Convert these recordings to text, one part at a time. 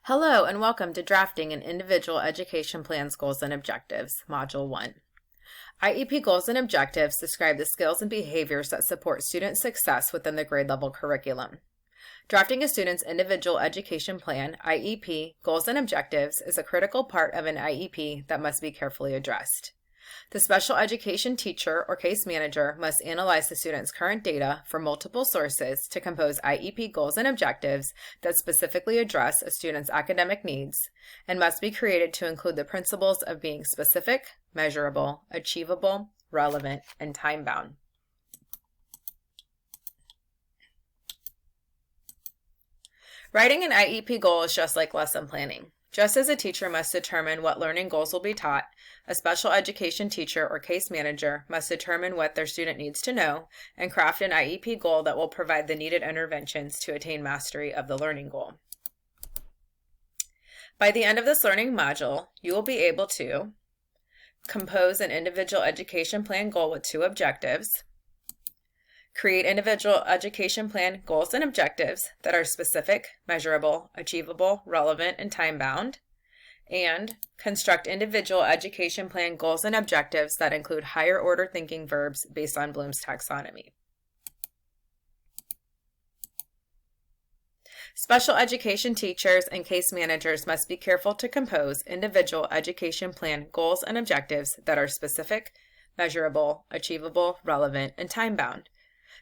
Hello and welcome to Drafting an Individual Education Plan's Goals and Objectives, Module 1. IEP goals and objectives describe the skills and behaviors that support student success within the grade level curriculum. Drafting a student's individual education plan, IEP, goals and objectives is a critical part of an IEP that must be carefully addressed. The special education teacher or case manager must analyze the student's current data from multiple sources to compose IEP goals and objectives that specifically address a student's academic needs and must be created to include the principles of being specific, measurable, achievable, relevant, and time-bound. Writing an IEP goal is just like lesson planning. Just as a teacher must determine what learning goals will be taught, a special education teacher or case manager must determine what their student needs to know and craft an IEP goal that will provide the needed interventions to attain mastery of the learning goal. By the end of this learning module, you will be able to compose an individual education plan goal with 2 objectives, create individual education plan goals and objectives that are specific, measurable, achievable, relevant, and time-bound, and construct individual education plan goals and objectives that include higher order thinking verbs based on Bloom's taxonomy. Special education teachers and case managers must be careful to compose individual education plan goals and objectives that are specific, measurable, achievable, relevant, and time-bound.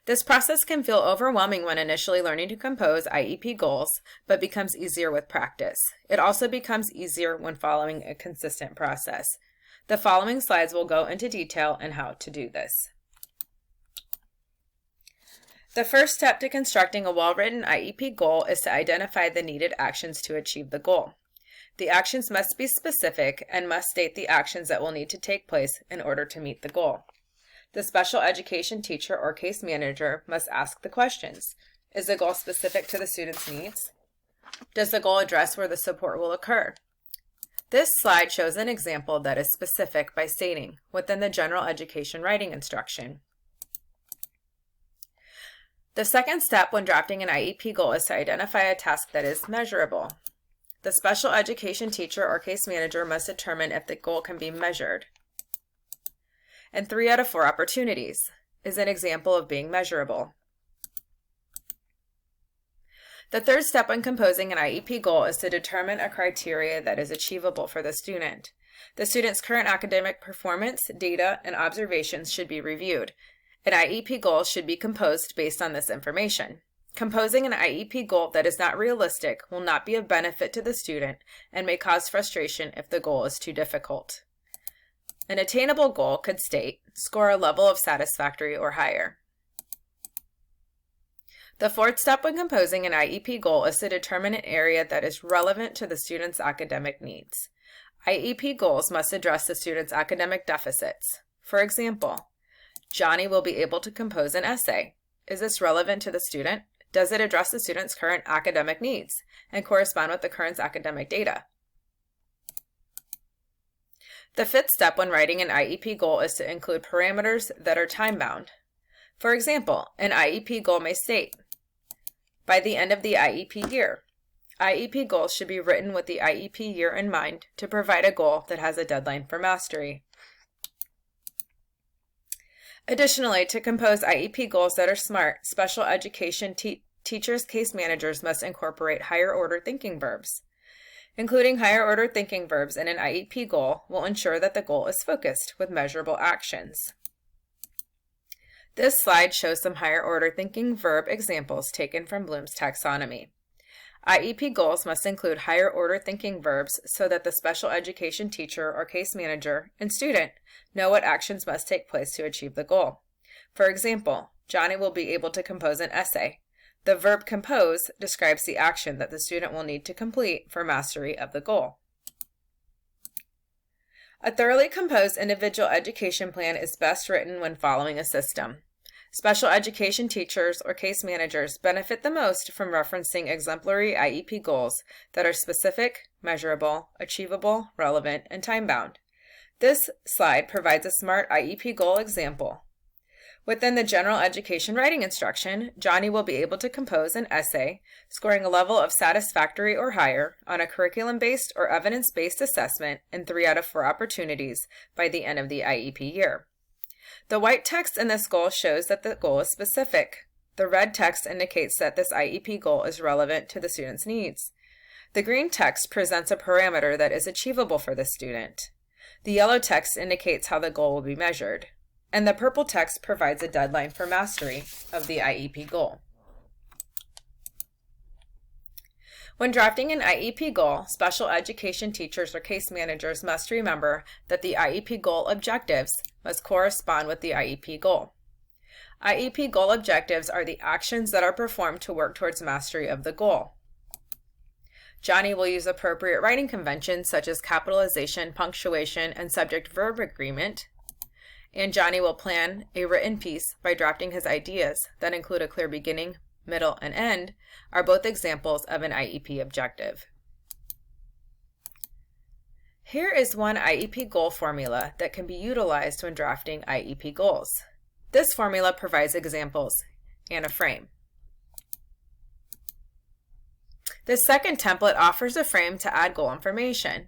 This process can feel overwhelming when initially learning to compose IEP goals, but becomes easier with practice. It also becomes easier when following a consistent process. The following slides will go into detail on how to do this. The first step to constructing a well-written IEP goal is to identify the needed actions to achieve the goal. The actions must be specific and must state the actions that will need to take place in order to meet the goal. The special education teacher or case manager must ask the questions. Is the goal specific to the student's needs? Does the goal address where the support will occur? This slide shows an example that is specific by stating, within the general education writing instruction. The second step when drafting an IEP goal is to identify a task that is measurable. The special education teacher or case manager must determine if the goal can be measured. And 3 out of 4 opportunities is an example of being measurable. The third step when composing an IEP goal is to determine a criteria that is achievable for the student. The student's current academic performance, data, and observations should be reviewed. An IEP goal should be composed based on this information. Composing an IEP goal that is not realistic will not be of benefit to the student and may cause frustration if the goal is too difficult. An attainable goal could state, score a level of satisfactory or higher. The fourth step when composing an IEP goal is to determine an area that is relevant to the student's academic needs. IEP goals must address the student's academic deficits. For example, Johnny will be able to compose an essay. Is this relevant to the student? Does it address the student's current academic needs and correspond with the current academic data? The fifth step when writing an IEP goal is to include parameters that are time-bound. For example, an IEP goal may state, by the end of the IEP year. IEP goals should be written with the IEP year in mind to provide a goal that has a deadline for mastery. Additionally, to compose IEP goals that are SMART, special education teachers, case managers must incorporate higher order thinking verbs. Including higher order thinking verbs in an IEP goal will ensure that the goal is focused with measurable actions. This slide shows some higher order thinking verb examples taken from Bloom's taxonomy. IEP goals must include higher order thinking verbs so that the special education teacher or case manager and student know what actions must take place to achieve the goal. For example, Johnny will be able to compose an essay. The verb compose describes the action that the student will need to complete for mastery of the goal. A thoroughly composed individual education plan is best written when following a system. Special education teachers or case managers benefit the most from referencing exemplary IEP goals that are specific, measurable, achievable, relevant, and time-bound. This slide provides a SMART IEP goal example. Within the general education writing instruction, Johnny will be able to compose an essay, scoring a level of satisfactory or higher on a curriculum-based or evidence-based assessment in 3 out of 4 opportunities by the end of the IEP year. The white text in this goal shows that the goal is specific. The red text indicates that this IEP goal is relevant to the student's needs. The green text presents a parameter that is achievable for the student. The yellow text indicates how the goal will be measured. And the purple text provides a deadline for mastery of the IEP goal. When drafting an IEP goal, special education teachers or case managers must remember that the IEP goal objectives must correspond with the IEP goal. IEP goal objectives are the actions that are performed to work towards mastery of the goal. Johnny will use appropriate writing conventions such as capitalization, punctuation, and subject-verb agreement. And Johnny will plan a written piece by drafting his ideas that include a clear beginning, middle, and end, are both examples of an IEP objective. Here is one IEP goal formula that can be utilized when drafting IEP goals. This formula provides examples and a frame. The second template offers a frame to add goal information.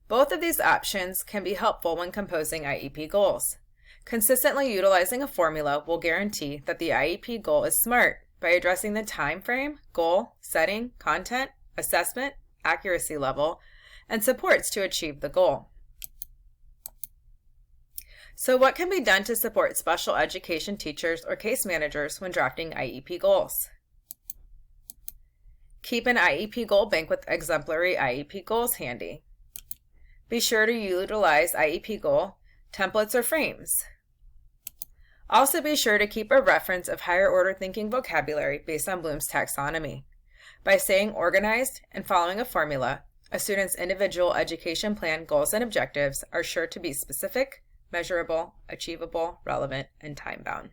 Both of these options can be helpful when composing IEP goals. Consistently utilizing a formula will guarantee that the IEP goal is SMART by addressing the time frame, goal, setting, content, assessment, accuracy level, and supports to achieve the goal. So what can be done to support special education teachers or case managers when drafting IEP goals? Keep an IEP goal bank with exemplary IEP goals handy. Be sure to utilize IEP goal templates or frames. Also be sure to keep a reference of higher order thinking vocabulary based on Bloom's taxonomy. By staying organized and following a formula, a student's individual education plan goals and objectives are sure to be specific, measurable, achievable, relevant, and time-bound.